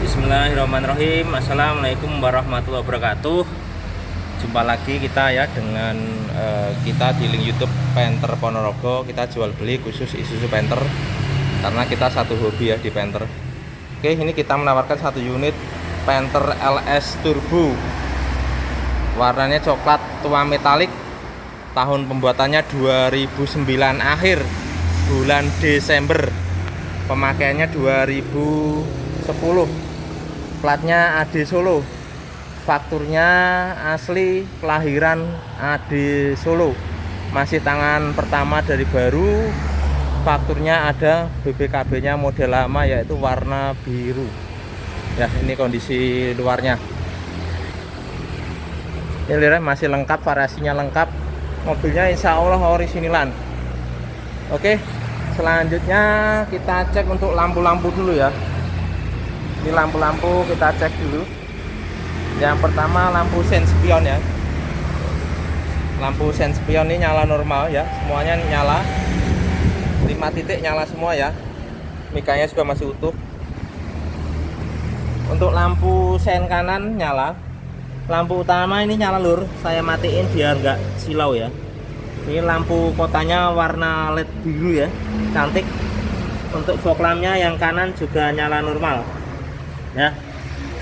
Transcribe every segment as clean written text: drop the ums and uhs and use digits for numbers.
Bismillahirrahmanirrahim. Assalamualaikum warahmatullahi wabarakatuh. Jumpa lagi kita ya dengan kita di link YouTube Panther Ponorogo. Kita jual beli khusus Isuzu Panther karena kita satu hobi ya di Panther. Oke, ini kita menawarkan satu unit Panther LS Turbo. Warnanya coklat tua metalik. Tahun pembuatannya 2009 akhir bulan Desember. Pemakaiannya 2010. Platnya AD Solo. Fakturnya asli kelahiran AD Solo. Masih tangan pertama dari baru. Fakturnya ada, BPKB-nya model lama yaitu warna biru. Ya, ini kondisi luarnya. Ini lihat masih lengkap, variasinya lengkap. Mobilnya insya Allah orisinilan. Oke, selanjutnya kita cek untuk lampu-lampu dulu ya. Ini lampu-lampu kita cek dulu. Yang pertama lampu sen spion ya. Lampu sen spion ini nyala normal ya, semuanya nyala. 5 titik nyala semua ya. Mikanya juga masih utuh. Untuk lampu sen kanan nyala. Lampu utama ini nyala lur. Saya matiin biar nggak silau ya. Ini lampu kotanya warna LED biru ya, cantik. Untuk fog lampnya yang kanan juga nyala normal ya.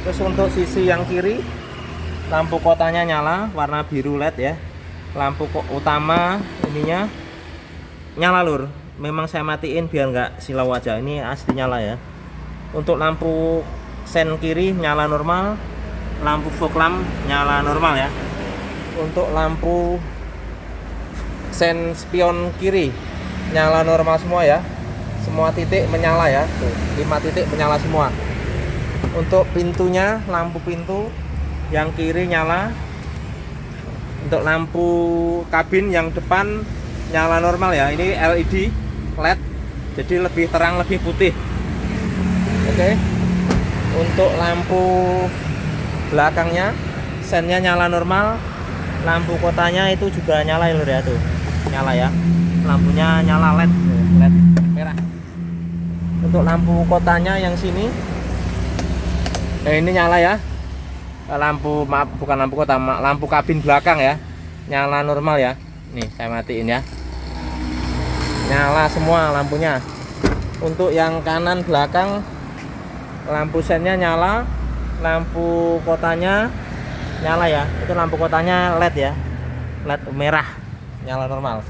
Terus untuk sisi yang kiri lampu kotanya nyala warna biru LED ya. Lampu utama ininya nyala lur. Memang saya matiin biar nggak silau aja. Ini asli nyala ya. Untuk lampu sen kiri nyala normal. Lampu fog lamp nyala normal ya. Untuk lampu sen spion kiri nyala normal semua ya. Semua titik menyala ya. Tuh, 5 titik menyala semua. Untuk pintunya, lampu pintu yang kiri nyala. Untuk lampu kabin yang depan nyala normal ya. Ini LED LED, jadi lebih terang, lebih putih. Oke. Untuk lampu belakangnya, sennya nyala normal. Lampu kotanya itu juga nyala ya tuh. Nyala ya. Lampunya nyala LED, LED merah. Untuk lampu kotanya yang sini ini nyala ya. Lampu, maaf bukan lampu kota, lampu kabin belakang ya. Nyala normal ya. Nih saya matiin ya. Nyala semua lampunya. Untuk yang kanan belakang lampu sennya nyala. Lampu kotanya nyala ya. Itu lampu kotanya LED ya. LED merah. Nyala normal.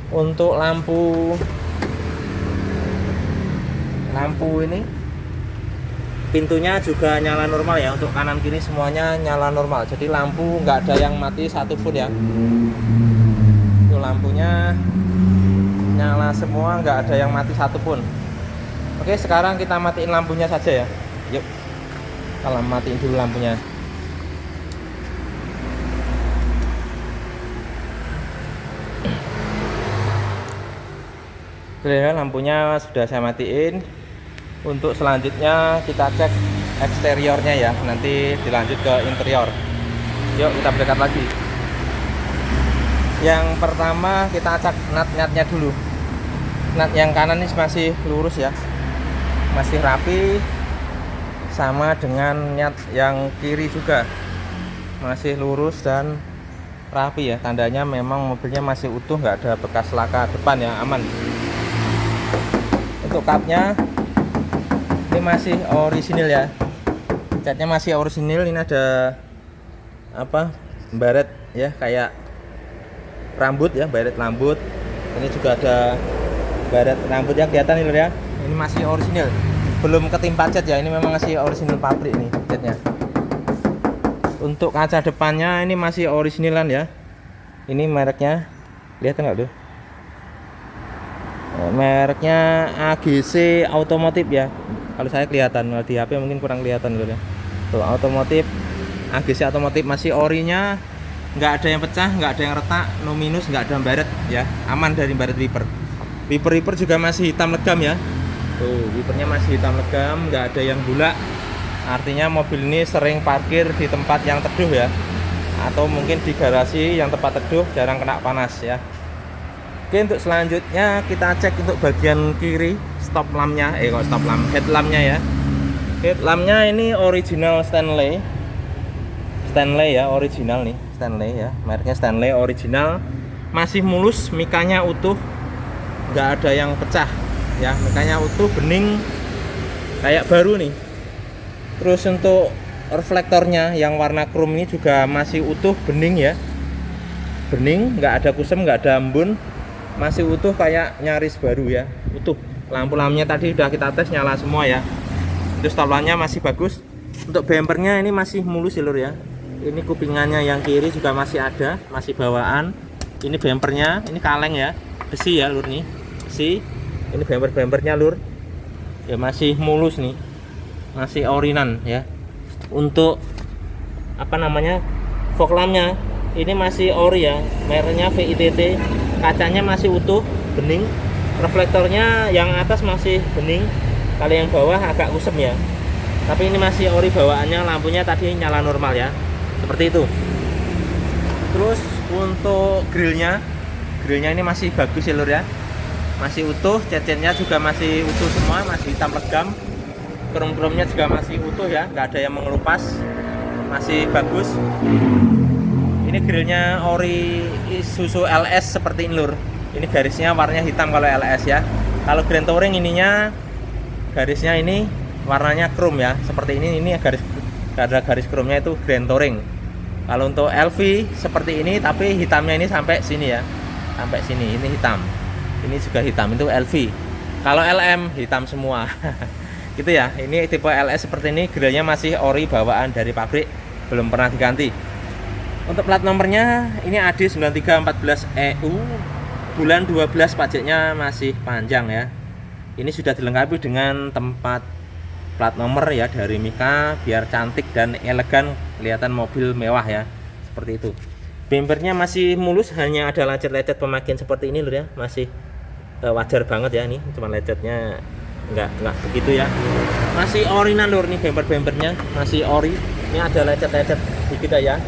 Untuk lampu ini pintunya juga nyala normal ya. Untuk kanan kiri semuanya nyala normal. Jadi lampu nggak ada yang mati satupun ya. Itu lampunya nyala semua, nggak ada yang mati satupun. Oke, sekarang kita matiin lampunya saja ya. Yuk, kalau matiin dulu lampunya. Oke, lampunya sudah saya matiin. Untuk selanjutnya kita cek eksteriornya ya, nanti dilanjut ke interior. Yuk kita berdekat lagi. Yang pertama kita cek nut-nutnya dulu. Nut yang kanan ini masih lurus ya, masih rapi. Sama dengan nut yang kiri juga masih lurus dan rapi ya. Tandanya memang mobilnya masih utuh, nggak ada bekas laka depan ya, aman. Untuk kapnya ini masih orisinil ya, catnya masih orisinil. Ini ada apa, baret ya, kayak rambut ya, baret rambut. Ini juga ada baret rambut yang kelihatan ini ya. Ini masih orisinil, belum ketimpa cat ya. Ini memang masih orisinil pabrik nih catnya. Untuk kaca depannya ini masih orisinilan ya. Ini mereknya, lihat nggak tuh? Mereknya AGC Automotive ya. Kalau saya kelihatan, di HP mungkin kurang kelihatan gitu ya. Tuh, Automotive, AGC Automotive masih orinya, nggak ada yang pecah, nggak ada yang retak, no minus, nggak ada baret ya, aman dari baret wiper. Wiper juga masih hitam legam ya. Tuh, wipernya masih hitam legam, nggak ada yang bulak. Artinya mobil ini sering parkir di tempat yang teduh ya, atau mungkin di garasi yang tempat teduh, jarang kena panas ya. Oke, untuk selanjutnya kita cek untuk bagian kiri stop lampnya, headlampnya ya. Headlampnya ini original Stanley ya, original nih, Stanley ya, mereknya Stanley original, masih mulus, mikanya utuh, nggak ada yang pecah ya, mikanya utuh, bening kayak baru nih. Terus untuk reflektornya yang warna chrome ini juga masih utuh, bening ya, bening, nggak ada kusem, nggak ada embun, masih utuh kayak nyaris baru ya, utuh. Lampu-lampunya tadi udah kita tes, nyala semua ya. Terus stolannya masih bagus. Untuk bumpernya ini masih mulus ya lur ya. Ini kupingannya yang kiri juga masih ada, masih bawaan. Ini bumpernya, ini kaleng ya, besi ya lur nih, besi. Ini bumpernya lur, ya masih mulus nih, masih orinan ya. Untuk apa namanya, fog lampnya ini masih ori ya, mereknya VITT. Kacanya masih utuh, bening. Reflektornya yang atas masih bening. Kalau yang bawah agak kusem ya, tapi ini masih ori bawaannya. Lampunya tadi nyala normal ya, seperti itu. Terus untuk grillnya ini masih bagus ya lur ya, masih utuh. Cat-catnya juga masih utuh semua, masih hitam legam. Krom-kromnya juga masih utuh ya, nggak ada yang mengelupas, masih bagus. Ini grillnya ori Isuzu LS seperti ini lur. Ini garisnya warnanya hitam kalau LS ya. Kalau Grand Touring ininya garisnya ini warnanya chrome ya, seperti ini garis chrome-nya itu Grand Touring. Kalau untuk LV seperti ini, tapi hitamnya ini sampai sini ya, sampai sini, ini hitam, ini juga hitam, itu LV. Kalau LM hitam semua gitu ya. Ini tipe LS seperti ini, grillnya masih ori bawaan dari pabrik, belum pernah diganti. Untuk plat nomornya ini AD9314EU, bulan 12, pajaknya masih panjang ya. Ini sudah dilengkapi dengan tempat plat nomor ya dari Mika, biar cantik dan elegan, kelihatan mobil mewah ya, seperti itu. Bumpernya masih mulus, hanya ada lecet-lecet pemakaian seperti ini lur ya, masih wajar banget ya. Ini cuma lecetnya nggak begitu ya, masih original lur nih. Bumpernya masih ori, ini ada lecet-lecet dikit ya.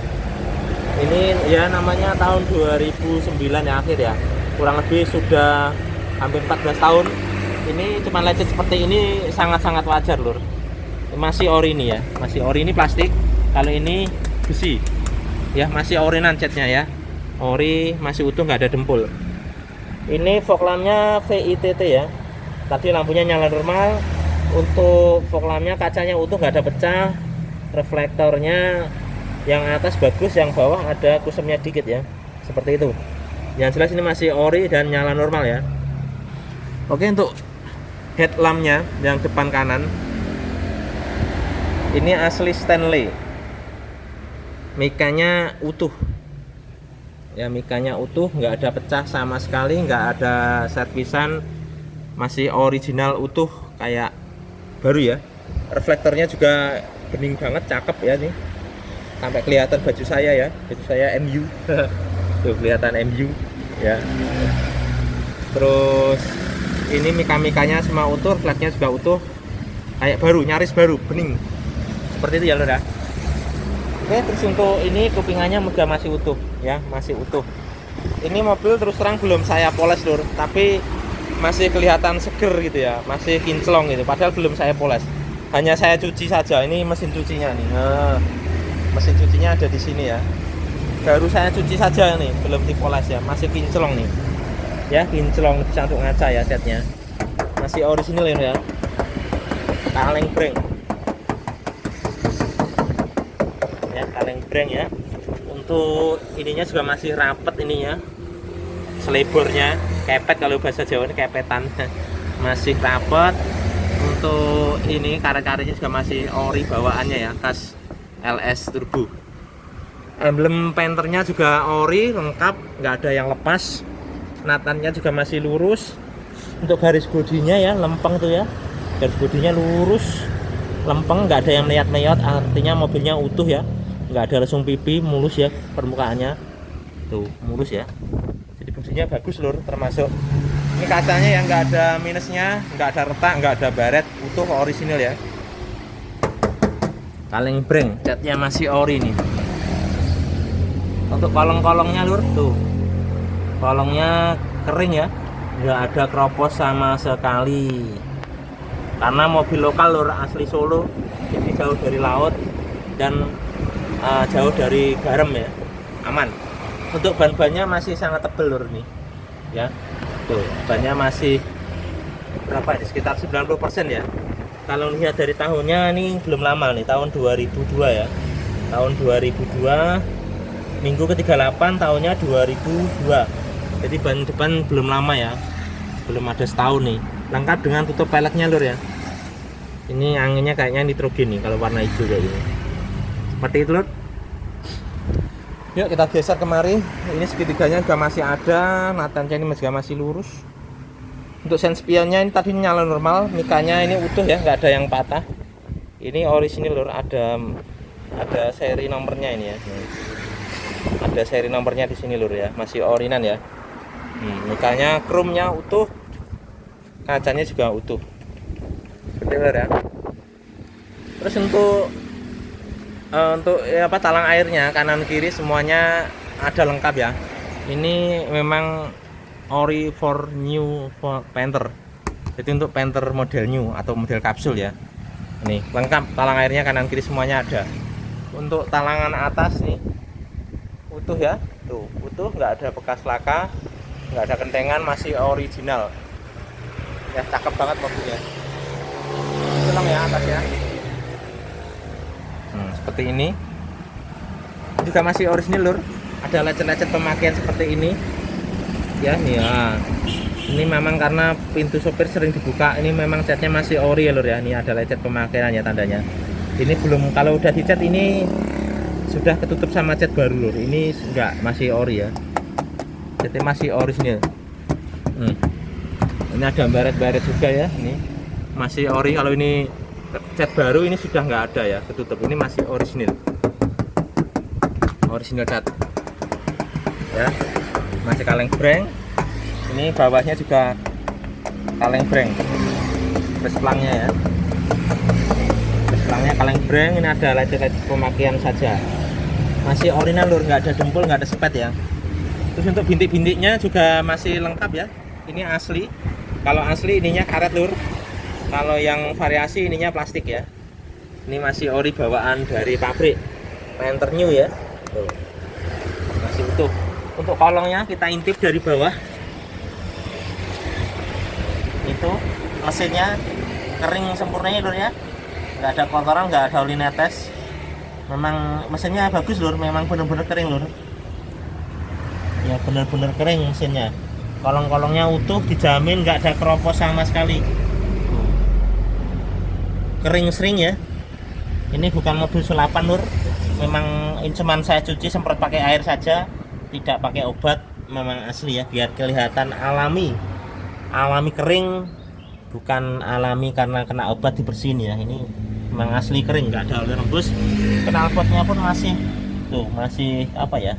Ini ya namanya tahun 2009 ya, akhir ya, kurang lebih sudah hampir 14 tahun. Ini cuma lecet seperti ini sangat-sangat wajar lur. Masih ori ini ya, masih ori, ini plastik. Kalau ini besi ya, masih orinan catnya ya, ori, masih utuh, nggak ada dempul. Ini fog lampnya VITT ya, tadi lampunya nyala normal. Untuk fog lampnya kacanya utuh, nggak ada pecah. Reflektornya yang atas bagus, yang bawah ada kusemnya dikit ya, seperti itu. Yang jelas ini masih ori dan nyala normal ya. Oke, untuk headlampnya yang depan kanan ini asli Stanley, mikanya utuh ya, mikanya utuh, nggak ada pecah sama sekali, nggak ada servisan, masih original utuh kayak baru ya. Reflektornya juga bening banget, cakep ya nih, sampai kelihatan baju saya ya, baju saya MU tuh kelihatan MU ya. Terus ini mika-mikanya semua utuh, flagnya juga utuh, kayak baru, nyaris baru, bening, seperti itu ya lur ya. Oke, terus untuk ini kupingannya juga masih utuh ya, masih utuh. Ini mobil terus terang belum saya poles lur, tapi masih kelihatan seger gitu ya, masih kinclong gitu, padahal belum saya poles, hanya saya cuci saja. Ini mesin cucinya nih, nah, mesin cucinya ada di sini ya, baru saya cuci saja nih, belum dipoles ya, masih kinclong nih ya, kinclong, bisa untuk ngaca ya. Setnya masih orisinil ya, kaleng breng ya, kaleng breng ya. Untuk ininya juga masih rapet ininya, selebornya kepet, kalau bahasa Jawa ini kepetan masih rapet. Untuk ini karet-karetnya juga masih ori bawaannya ya, khas LS Turbo. Emblem penternya juga ori lengkap, nggak ada yang lepas. Natannya juga masih lurus. Untuk garis bodinya ya lempeng tuh ya, garis bodinya lurus lempeng, nggak ada yang meyat-meyat, artinya mobilnya utuh ya, nggak ada lesung pipi, mulus ya permukaannya tuh, mulus ya. Jadi fungsinya bagus lur, termasuk ini kacanya yang nggak ada minusnya, nggak ada retak, nggak ada baret, utuh orisinil ya. Kaleng breng, catnya masih ori nih. Untuk kolong-kolongnya lur tuh, kolongnya kering ya, nggak ada keropos sama sekali, karena mobil lokal lur, asli Solo, jadi jauh dari laut dan jauh dari garam ya, aman. Untuk ban-bannya masih sangat tebal lur nih ya, tuh bannya masih berapa ini, sekitar 90% ya. Kalau lihat dari tahunnya ini belum lama nih, tahun 2002 ya, tahun 2002 minggu ke-38 tahunnya 2002. Jadi ban depan belum lama ya, belum ada setahun nih. Lengkap dengan tutup peleknya lur ya. Ini anginnya kayaknya nitrogen nih kalau warna hijau kayak gini, seperti itu lur. Yuk kita geser kemari. Ini segitiganya juga masih ada, natanya ini juga masih lurus. Untuk sen spionnya ini tadi nyala normal, mikanya ini utuh ya, nggak ada yang patah. Ini orisinil lur, ada seri nomornya ini ya. Ada seri nomornya di sini lur ya, masih orinan ya. Mikanya, chrome-nya utuh, kacanya juga utuh. Seperti lur ya. Terus untuk talang airnya kanan kiri semuanya ada lengkap ya. Ini memang ori for new for Panther. Jadi untuk Panther model new atau model kapsul ya. Ini lengkap, talang airnya kanan kiri semuanya ada. Untuk talangan atas nih utuh ya, tuh utuh, nggak ada bekas laka, nggak ada kentengan, masih original. Ya cakep banget mobilnya. Tenang ya atas ya. Seperti ini juga masih orisinil lur, ada lecet-lecet pemakaian seperti ini ya nih ya. Ini memang karena pintu sopir sering dibuka, ini memang catnya masih ori ya lur ya. Ini ada lecet pemakaiannya tandanya. Ini belum, kalau udah dicat ini sudah ketutup sama cat baru lur. Ini enggak, masih ori ya, catnya masih orisinil. Ini ada baret-baret juga ya, ini masih ori. Kalau ini cat baru ini sudah nggak ada ya, ketutup. Ini masih orisinil cat ya, masih kaleng breng. Ini bawahnya juga kaleng breng, besplangnya ya, besplangnya kaleng breng. Ini ada lecet-lecet pemakaian saja, masih original lur, nggak ada dempul, nggak ada sepet ya. Terus untuk bintik-bintiknya juga masih lengkap ya, ini asli. Kalau asli ininya karet lur, kalau yang variasi ininya plastik ya. Ini masih ori bawaan dari pabrik, Panther new ya. Tuh, masih utuh. Untuk kolongnya kita intip dari bawah. Itu mesinnya kering sempurna ya lur ya, nggak ada kotoran, nggak ada oli netes. Memang mesinnya bagus lur, memang bener-bener kering lur ya, bener-bener kering mesinnya. Kolong-kolongnya utuh, dijamin nggak ada keropos sama sekali. Kering sering ya. Ini bukan mobil sulapan lur, memang ini cuman saya cuci semprot pakai air saja, tidak pakai obat. Memang asli ya, biar kelihatan alami kering, bukan alami karena kena obat dibersihin ya. Ini memang asli kering, nggak ada oli rebus. Knalpotnya pun masih tuh, masih apa ya,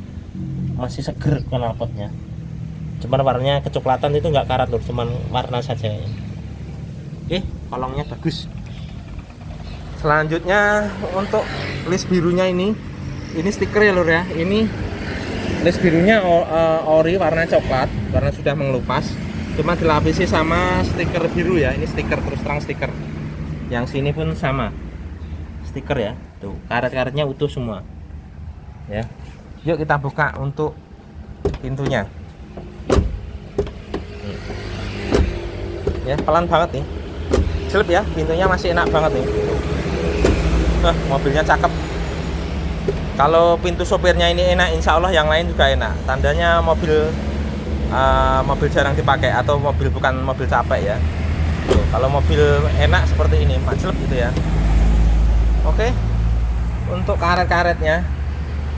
masih seger knalpotnya. Cuman warnanya kecoklatan, itu nggak karat lur, cuman warna saja ya. Oke, kolongnya bagus. Selanjutnya untuk list birunya ini stiker ya lur ya. Ini list birunya ori warna coklat karena sudah mengelupas, cuma dilapisi sama stiker biru ya. Ini stiker, terus terang stiker. Yang sini pun sama stiker ya, tuh karet-karetnya utuh semua ya. Yuk kita buka untuk pintunya ya, pelan banget nih, jelek ya, pintunya masih enak banget nih. Mobilnya cakep. Kalau pintu sopirnya ini enak, insya Allah yang lain juga enak. Tandanya mobil jarang dipakai atau bukan mobil capek ya. Tuh, kalau mobil enak seperti ini, macelep gitu ya. Oke. Untuk karet-karetnya,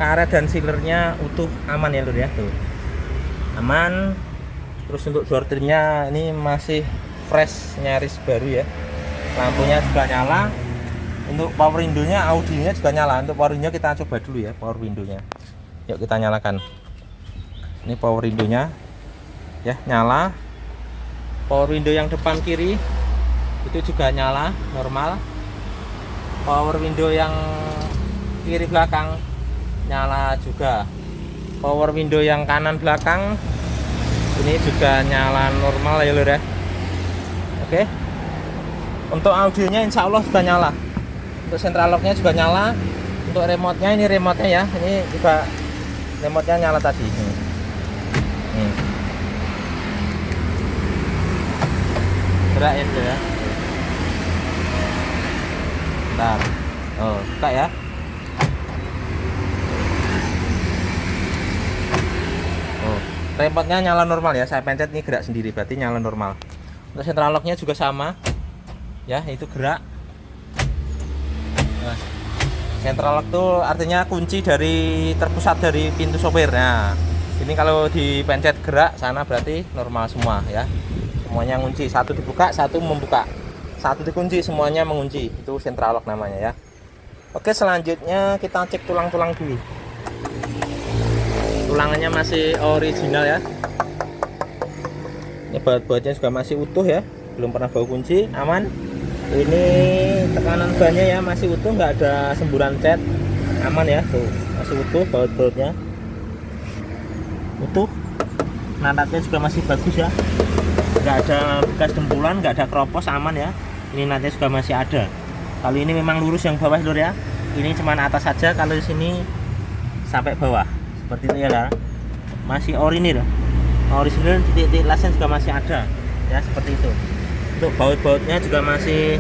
karet dan sealernya utuh, aman ya lur ya. Tuh, aman. Terus untuk door trimnya ini masih fresh, nyaris baru ya. Lampunya juga nyala. Untuk power window-nya, Audi-nya juga nyala. Untuk power window kita coba dulu ya, power window-nya. Yuk kita nyalakan. Ini power window-nya ya, nyala. Power window yang depan kiri itu juga nyala normal. Power window yang kiri belakang nyala juga. Power window yang kanan belakang ini juga nyala normal ya lur ya. Oke. Untuk audionya insya Allah sudah nyala. Untuk central locknya juga nyala. Untuk remote-nya, ini remote-nya ya, ini juga remote-nya nyala tadi. Gerakin tuh ya. Bentar. Oh, buka ya. Oh, remote-nya nyala normal ya. Saya pencet ini gerak sendiri, berarti nyala normal. Untuk central lock-nya juga sama. Ya, itu gerak. Nah, central lock itu artinya kunci dari terpusat dari pintu sopir. Nah, ini kalau dipencet gerak sana berarti normal semua ya. Semuanya ngunci, satu dibuka, satu membuka, satu dikunci, semuanya mengunci. Itu central lock namanya ya. Oke, selanjutnya kita cek tulang-tulang dulu. Tulangannya masih original ya. Ini baut-bautnya juga masih utuh ya, belum pernah bau kunci, aman. Ini tekanan bannya ya masih utuh, nggak ada semburan cat, aman ya. Tuh masih utuh, baut-bautnya utuh. Nanatnya juga masih bagus ya, nggak ada bekas dempulan, nggak ada keropos, aman ya. Ini nanti juga masih ada. Kalau ini memang lurus yang bawah lur ya, ini cuma atas saja. Kalau di sini sampai bawah seperti itu ya, masih orisinil. Orisinil, titik-titik lasnya juga masih ada ya, seperti itu. Untuk baut-bautnya juga masih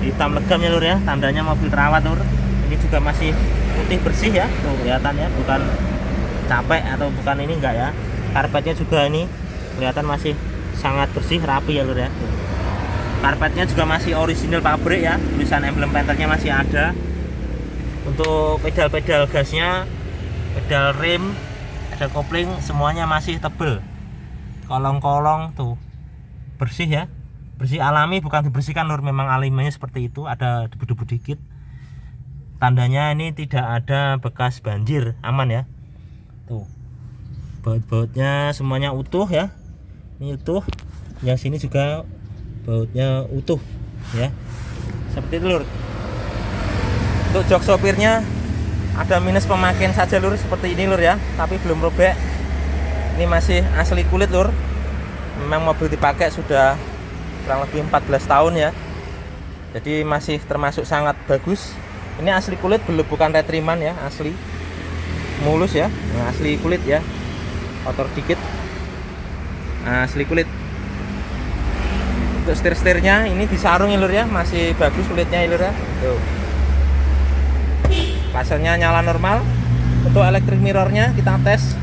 hitam legam ya lur ya, tandanya mobil terawat lur. Ini juga masih putih bersih ya, tuh kelihatan ya, bukan capek atau bukan ini, enggak ya. Karpetnya juga ini kelihatan masih sangat bersih, rapi ya lur ya. Karpetnya juga masih orisinil pabrik ya, tulisan emblem Panthernya masih ada. Untuk pedal-pedal gasnya, pedal rem, pedal kopling semuanya masih tebel. Kolong-kolong tuh bersih ya, bersih alami, bukan dibersihkan lur, memang alaminya seperti itu, ada debu-debu dikit. Tandanya ini tidak ada bekas banjir, aman ya. Tuh baut-bautnya semuanya utuh ya, ini utuh. Yang sini juga bautnya utuh ya, seperti itu lur. Untuk jok sopirnya ada minus pemakaian saja lur, seperti ini lur ya, tapi belum robek. Ini masih asli kulit lur, memang mobil dipakai sudah kurang lebih 14 tahun ya, jadi masih termasuk sangat bagus. Ini asli kulit, belum, bukan retriman ya, asli mulus ya. Nah, asli kulit ya, kotor dikit, asli kulit. Untuk setir-setirnya ini disarung ya lur ya, masih bagus kulitnya ya lur ya. Tuh, pasarnya nyala normal. Untuk electric mirrornya kita tes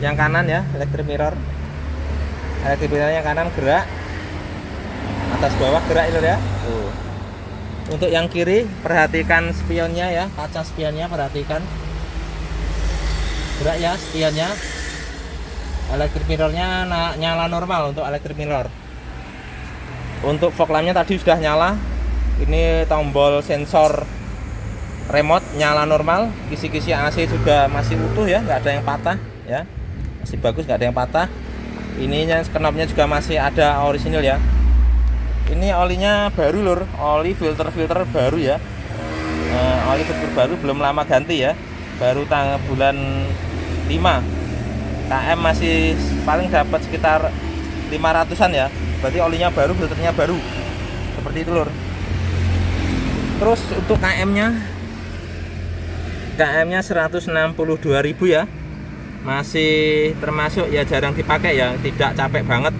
yang kanan ya, electric mirror. Electric mirrornya kanan gerak, atas bawah gerak ya lur ya. Tuh. Untuk yang kiri perhatikan spionnya ya, kaca spionnya perhatikan, gerak ya spionnya. Electric mirrornya nyala normal untuk electric mirror. Untuk fog lampnya tadi sudah nyala. Ini tombol sensor remote nyala normal. Kisi-kisi AC juga masih utuh ya, nggak ada yang patah ya, masih bagus, nggak ada yang patah. Ininya knopnya juga masih ada orisinil ya. Ini olinya baru lur, oli filter baru ya. Oli filter baru, belum lama ganti ya, baru bulan 5. KM masih paling dapat sekitar 500-an ya, berarti olinya baru, filternya baru, seperti itu lur. Terus untuk KM-nya 162.000 ya, masih termasuk ya jarang dipakai ya, tidak capek banget.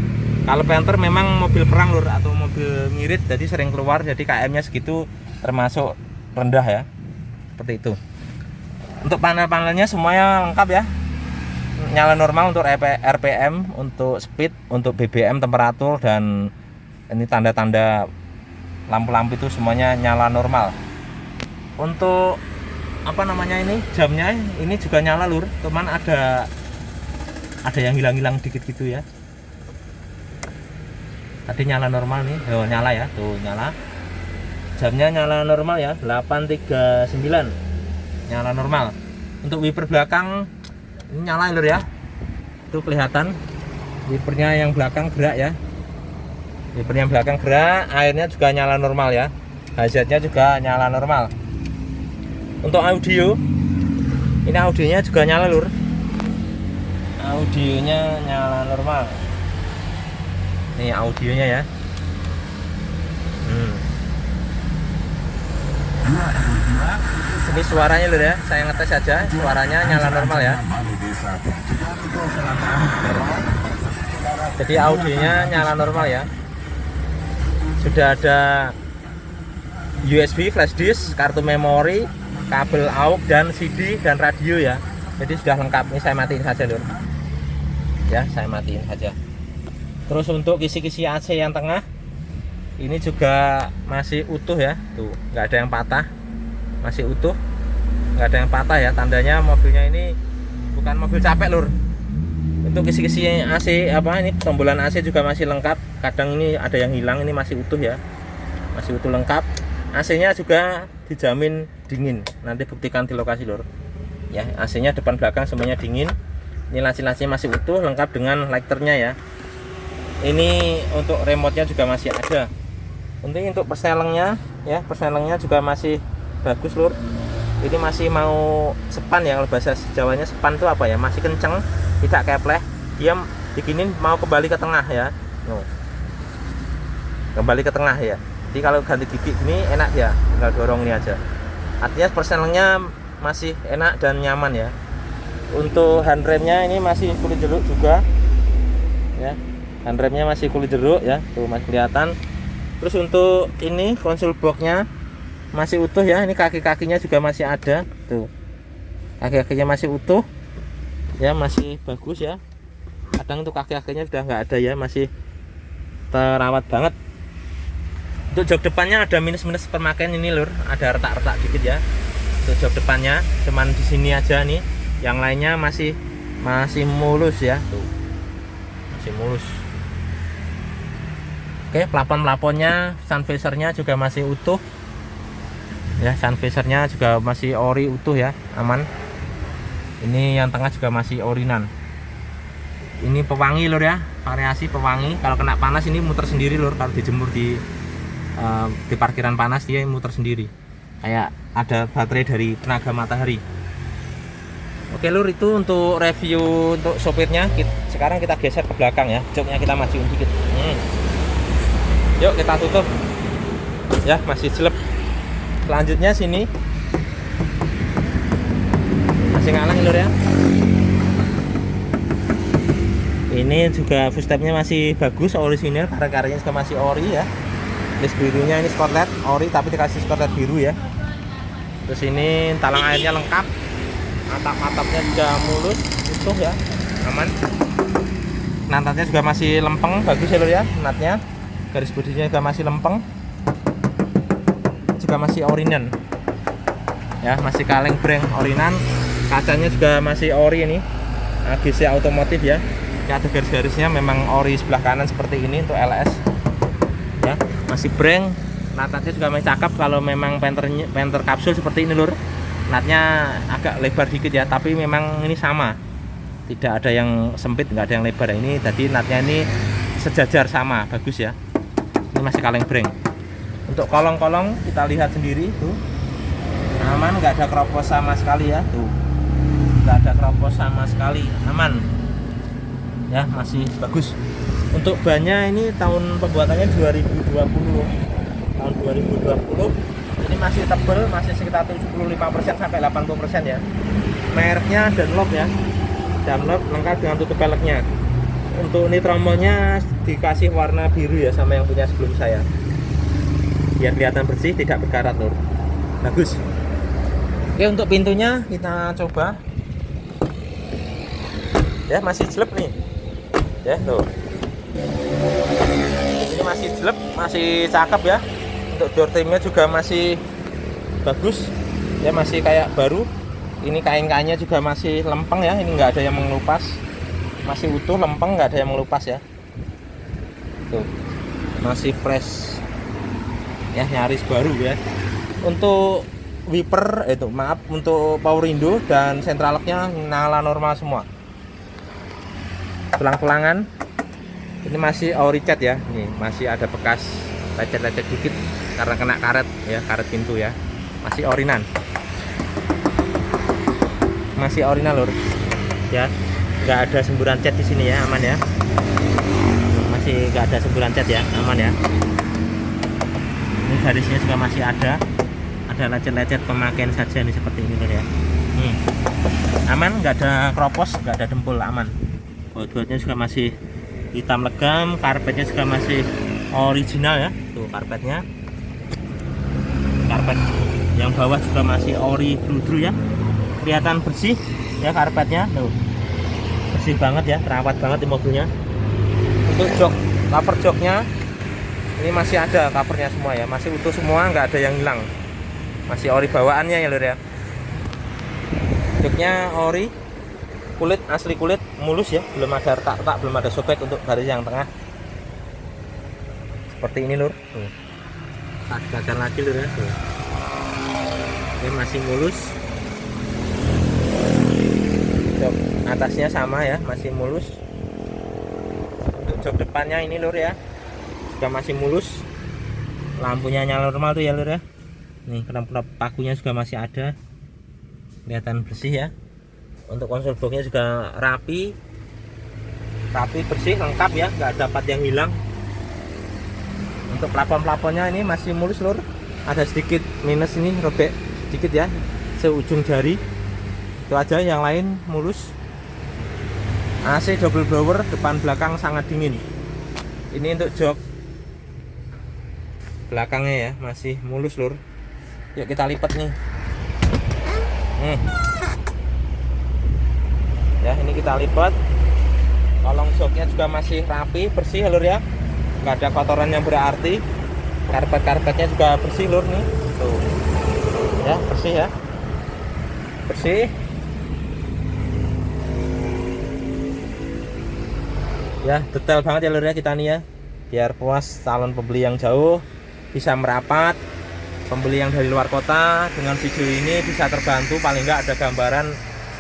Kalau Panther memang mobil perang lur, atau mobil ngirit, jadi sering keluar, jadi KM-nya segitu termasuk rendah ya, seperti itu. Untuk panel-panelnya semuanya lengkap ya, nyala normal untuk RPM, untuk speed, untuk BBM, temperatur, dan ini tanda-tanda lampu-lampu itu semuanya nyala normal. Untuk apa namanya ini, jamnya ini juga nyala lur, cuman ada yang hilang-hilang dikit gitu ya. Tadi nyala normal nih, nyala ya, tuh nyala. Jamnya nyala normal ya, 839 nyala normal. Untuk wiper belakang ini nyala lur ya, itu kelihatan wipernya yang belakang gerak ya, wipernya yang belakang gerak. Airnya juga nyala normal ya, hazardnya juga nyala normal. Untuk audio, ini audionya juga nyala lur, audionya nyala normal. Nih audionya ya. Ini suaranya lur ya, saya ngetes saja, suaranya nyala normal ya. Jadi audionya nyala normal ya. Sudah ada USB, flash disk, kartu memori, kabel AUX dan CD dan radio ya. Jadi sudah lengkap. Ini saya matiin saja lur. Ya, saya matiin saja. Terus untuk kisi-kisi AC yang tengah ini juga masih utuh ya. Tuh, nggak ada yang patah. Masih utuh. Nggak ada yang patah ya. Tandanya mobilnya ini bukan mobil capek lur. Untuk kisi-kisi AC ini tombolan AC juga masih lengkap. Kadang ini ada yang hilang, ini masih utuh ya. Masih utuh lengkap. AC-nya juga dijamin dingin. Nanti buktikan di lokasi lur. Ya, AC-nya depan belakang semuanya dingin. Ini laci-lacinya masih utuh lengkap dengan lighternya ya. Ini untuk remote-nya juga masih ada. Untuk persnelengnya ya, persnelengnya juga masih bagus lur. Ini masih mau sepan ya, kalau bahasa Jawanya sepan itu apa ya? Masih kenceng, tidak kepleh. Dia bikinin mau kembali ke tengah ya. Kembali ke tengah ya. Jadi kalau ganti gigi ini enak ya, tinggal dorong ini aja. Artinya persnelengnya masih enak dan nyaman ya. Untuk handremnya ini masih kulit jeruk juga ya. Handremnya masih kulit jeruk ya, tuh masih kelihatan. Terus untuk ini konsol boxnya masih utuh ya. Ini kaki-kakinya juga masih ada tuh, kaki-kakinya masih utuh ya, masih bagus ya. Kadang tuh kaki-kakinya sudah nggak ada ya, masih terawat banget. Untuk jok depannya ada minus-minus pemakaian ini lur, ada retak-retak dikit ya. Untuk jok depannya cuman di sini aja nih, yang lainnya masih mulus ya, tuh masih mulus. Oke, plafon-plafonnya, sun visornya juga masih utuh ya, sun visornya juga masih ori utuh ya, aman. Ini yang tengah juga masih orinan. Ini pewangi lur ya, variasi pewangi. Kalau kena panas ini muter sendiri lur, kalau dijemur di parkiran panas dia muter sendiri, kayak ada baterai dari tenaga matahari. Oke lur, itu untuk review untuk sopirnya. Sekarang kita geser ke belakang ya, joknya kita majuin dikit. Yuk kita tutup ya, masih jelek. Selanjutnya sini masih ngalang lur ya. Ini juga footstepnya masih bagus, orisinil, karyanya juga masih ori ya. List birunya ini spotlight ori tapi dikasih spotlight biru ya. Terus ini talang airnya lengkap, atap-atapnya juga mulus utuh ya, aman. Natnya juga masih lempeng, bagus ya lur ya. Natnya, garis bodinya juga masih lempeng, juga masih orinan ya, masih kaleng breng orinan. Kacanya juga masih ori ini, AGC otomotif ya. Ini ada garis-garisnya memang ori sebelah kanan seperti ini untuk LS ya, masih breng. Natnya juga masih cakep. Kalau memang penter kapsul seperti ini lur, natnya agak lebar dikit ya, tapi memang ini sama, tidak ada yang sempit, nggak ada yang lebar. Ini tadi natnya ini sejajar sama, bagus ya. Ini masih kaleng breng. Untuk kolong-kolong kita lihat sendiri tuh, aman, nggak ada keropos sama sekali ya, tuh nggak ada keropos sama sekali, aman ya, masih bagus. Untuk bannya ini tahun pembuatannya 2020, tahun 2020. Ini masih tebal, masih sekitar 75% sampai 80% ya. Mereknya Dunlop ya, Dunlop lengkap dengan tutup peleknya. Untuk ini tromolnya dikasih warna biru ya, sama yang punya sebelum saya, biar kelihatan bersih, tidak berkarat lur, bagus. Oke, untuk pintunya kita coba ya, masih jelek nih ya, tuh ini masih jelek, masih cakep ya. Untuk door trimnya juga masih bagus ya, masih kayak baru. Ini kain-kainnya juga masih lempeng ya, ini nggak ada yang mengelupas, masih utuh lempeng, nggak ada yang mengelupas ya. Tuh masih fresh ya, nyaris baru ya. Untuk wiper untuk power window dan central lock-nya nyala normal semua. Tulang-tulangan ini masih ori cat ya, ini masih ada bekas lecet-lecet dikit karena kena karet ya, karet pintu ya. Masih orinan, masih original lur ya, nggak ada semburan cat di sini ya, aman ya. Masih nggak ada semburan cat ya, aman ya. Ini garisnya juga masih ada ada lecet-lecet pemakaian saja nih seperti ini lur ya. Aman, nggak ada kropos, nggak ada dempul, aman. Baut-bautnya juga masih hitam legam, karpetnya juga masih original ya. Tuh karpetnya, karpet yang bawah juga masih ori bludru ya, kelihatan bersih ya karpetnya. Tuh bersih banget ya, terawat banget di mobilnya. Untuk jok, cover joknya ini masih ada covernya semua ya, masih utuh semua, nggak ada yang hilang, masih ori bawaannya ya lur ya. Joknya ori, kulit asli kulit, mulus ya, belum ada retak-retak, belum ada sobek untuk garis yang tengah. Seperti ini lur. Tuh. Gagal lagi lur ya. Tuh. Ini masih mulus. Jok atasnya sama ya, masih mulus. Untuk jok depannya ini lur ya, juga masih mulus. Lampunya nyala normal tuh ya lur ya. Nih knop-knop pakunya juga masih ada, kelihatan bersih ya. Untuk konsol boxnya juga rapi bersih, lengkap ya, nggak ada part yang hilang. Untuk plafon-plafonnya ini masih mulus lur, ada sedikit minus ini, robek sedikit ya, seujung jari. Itu aja, yang lain mulus. AC double blower, depan belakang sangat dingin. Ini untuk jok belakangnya ya, masih mulus lur. Yuk kita lipat nih. Ya, ini kita lipat. Kolong joknya juga masih rapi, bersih lur ya, nggak ada kotoran yang berarti. Karpet-karpetnya juga bersih lur nih. Tuh ya, bersih ya, bersih ya, detail banget ya lur ya kita nih ya, biar puas calon pembeli yang jauh bisa merapat. Pembeli yang dari luar kota dengan video ini bisa terbantu, paling nggak ada gambaran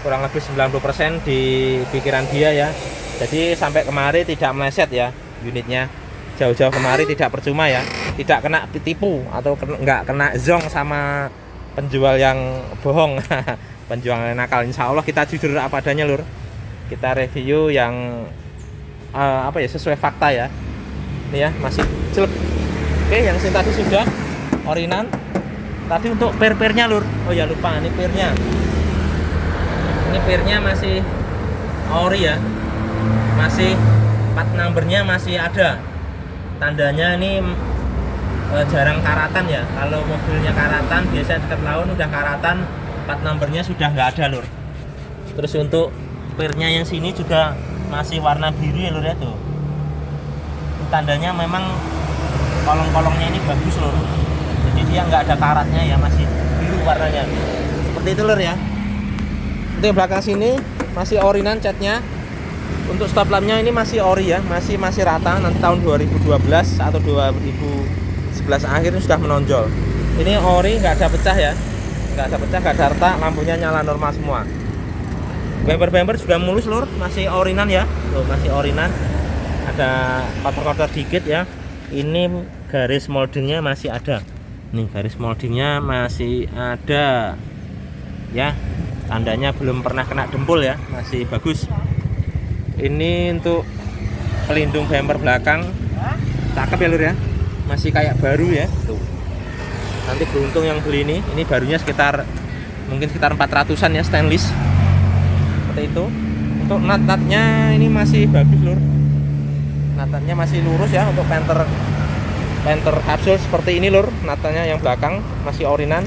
kurang lebih 90% di pikiran dia ya. Jadi sampai kemari tidak meleset ya unitnya, jauh-jauh kemari tidak percuma ya, tidak kena tipu atau nggak kena zong sama penjual yang bohong. Penjual yang nakal. Insya Allah kita jujur apa adanya lur, kita review yang apa ya, sesuai fakta ya. Ini ya masih jelek. Oke, yang sini tadi sudah orinan. Tadi untuk per-pernya lur, oh ya lupa, ini pernya. Ini pernya masih ori ya, masih plat numbernya masih ada, tandanya ini jarang karatan ya. Kalau mobilnya karatan biasanya dekat laut udah karatan, plat numbernya sudah nggak ada lur. Terus untuk pernya yang sini juga masih warna biru ya lur ya. Tuh tandanya memang kolong-kolongnya ini bagus lur, jadi dia nggak ada karatnya ya, masih biru warnanya seperti itu lur ya. Untuk belakang sini masih orinan catnya. Untuk stop lampnya ini masih ori ya, masih rata. Nanti tahun 2012 atau 2011 akhir ini sudah menonjol. Ini ori, nggak ada pecah ya, nggak ada pecah, nggak ada retak, lampunya nyala normal semua. Bumper juga mulus lur, masih orinan ya. Tuh masih orinan, ada kotor-kotor dikit ya. Ini garis moldingnya masih ada. Nih garis moldingnya masih ada ya, tandanya belum pernah kena dempul ya, masih bagus. Ini untuk pelindung bumper belakang, cakep ya lur ya, masih kayak baru ya. Tuh nanti beruntung yang beli ini barunya mungkin sekitar 400-an ya, stainless seperti itu. Untuk nat-natnya ini masih bagus lur, natanya masih lurus ya. Untuk penter kapsul seperti ini lur, natanya yang belakang masih orinan.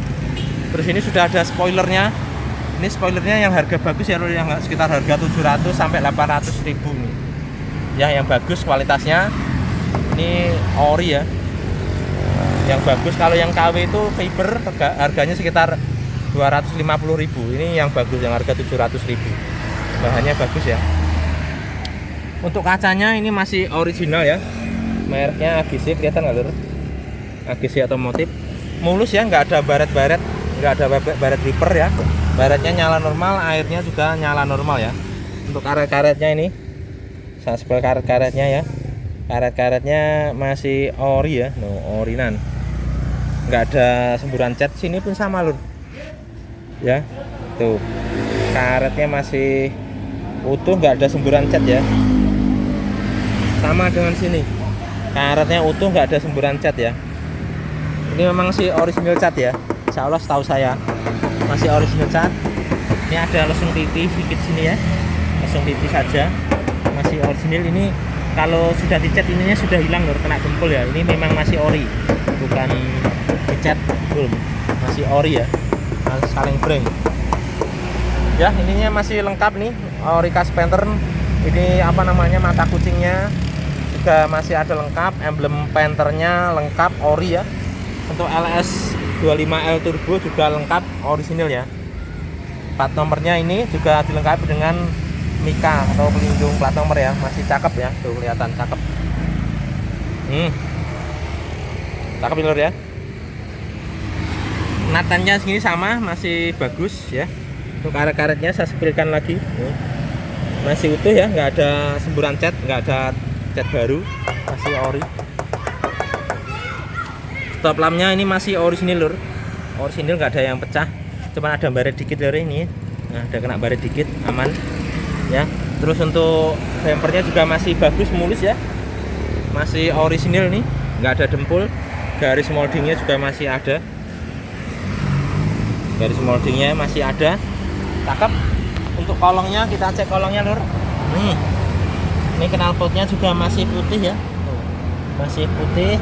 Terus ini sudah ada spoilernya. Ini spoilernya yang harga bagus ya lur, yang sekitar harga 700 sampai 800 ribu nih ya, yang bagus kualitasnya. Ini ori ya, yang bagus. Kalau yang KW itu fiber harganya sekitar 250 ribu. Ini yang bagus, yang harga 700 ribu, bahannya bagus ya. Untuk kacanya ini masih original ya, mereknya AGC, kelihatan nggak lur? AGC otomotif, mulus ya, nggak ada baret-baret, nggak ada baret wiper ya. Baretnya nyala normal, airnya juga nyala normal ya. Untuk karet-karetnya ini, saspel karet-karetnya ya, karet-karetnya masih ori ya, orinan. Nggak ada semburan cat, sini pun sama lur ya. Tuh karetnya masih utuh, nggak ada semburan cat ya. Sama dengan sini, karetnya utuh, nggak ada semburan cat ya. Ini memang si original cat ya, insya Allah setahu saya masih original cat. Ini ada lesung pipi sedikit sini ya, lesung pipi saja, masih original. Ini kalau sudah dicat ininya sudah hilang lur, kena dempul ya. Ini memang masih ori, bukan dicat belum, masih ori ya, saling breng ya. Ininya masih lengkap nih, ori khas Panther. Ini apa namanya, mata kucingnya juga masih ada lengkap, emblem Panthernya lengkap ori ya. Untuk LS 25L turbo juga lengkap original ya. Plat nomornya ini juga dilengkapi dengan mika atau pelindung plat nomor ya, masih cakep ya, tuh kelihatan cakep. Cakep lur ya. Natannya segini sama, masih bagus ya. Untuk karet-karetnya saya sepilkan lagi, masih utuh ya, nggak ada semburan cat, nggak ada cat baru, masih ori. Stop lampnya ini masih original lur, original, nggak ada yang pecah, cuma ada baret dikit lur ini. Nah, ada kena baret dikit, aman ya. Terus untuk bumpernya juga masih bagus, mulus ya, masih original nih, nggak ada dempul. Garis moldingnya juga masih ada, garis moldingnya masih ada, cakep. Untuk kolongnya kita cek kolongnya lur. Nih, ini knalpotnya juga masih putih ya, masih putih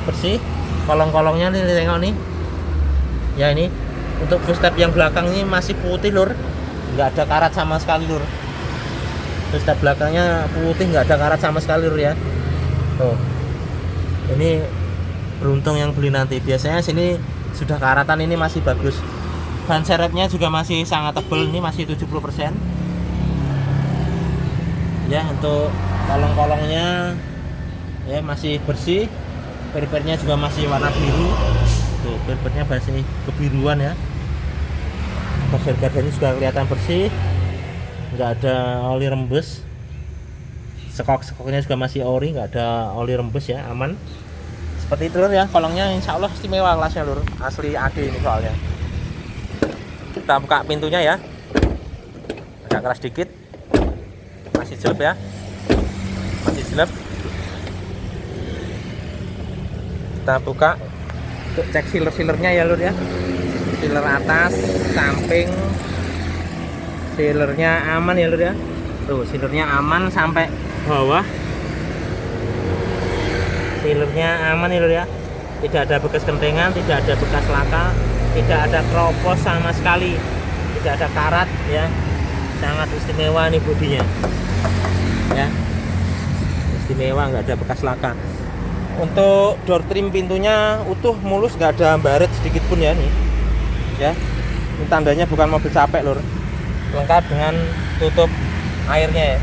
bersih. Kolong-kolongnya nih tengok nih ya. Ini untuk footstep yang belakang ini masih putih lur, nggak ada karat sama sekali lur. Footstep belakangnya putih, nggak ada karat sama sekali lur ya. Tuh, ini beruntung yang beli nanti. Biasanya sini sudah karatan, ini masih bagus. Ban serepnya juga masih sangat tebal, ini masih 70% ya. Untuk kolong-kolongnya ya masih bersih. Peripernya juga masih warna biru. Tuh, peripernya masih kebiruan ya. Garder-gardernya juga kelihatan bersih, nggak ada oli rembes. Sekok-sekoknya juga masih ori, nggak ada oli rembes ya, aman. Seperti itu lur ya. Kolongnya insya Allah istimewa kelasnya lur, asli AD ini soalnya. Kita buka pintunya ya, agak keras dikit, masih jelek ya, masih jelek. Kita buka untuk cek sealer-sealernya ya lur ya. Sealer atas, samping, sealernya aman ya lur ya. Tuh, sealernya aman sampai bawah, sealernya aman ya lur ya. Tidak ada bekas kentengan, tidak ada bekas laka, tidak ada kropos sama sekali, tidak ada karat ya. Sangat istimewa nih bodinya ya, istimewa, nggak ada bekas laka. Untuk door trim pintunya utuh, mulus, nggak ada baret sedikit pun ya nih ya. Ini tandanya bukan mobil capek lur, lengkap dengan tutup airnya ya,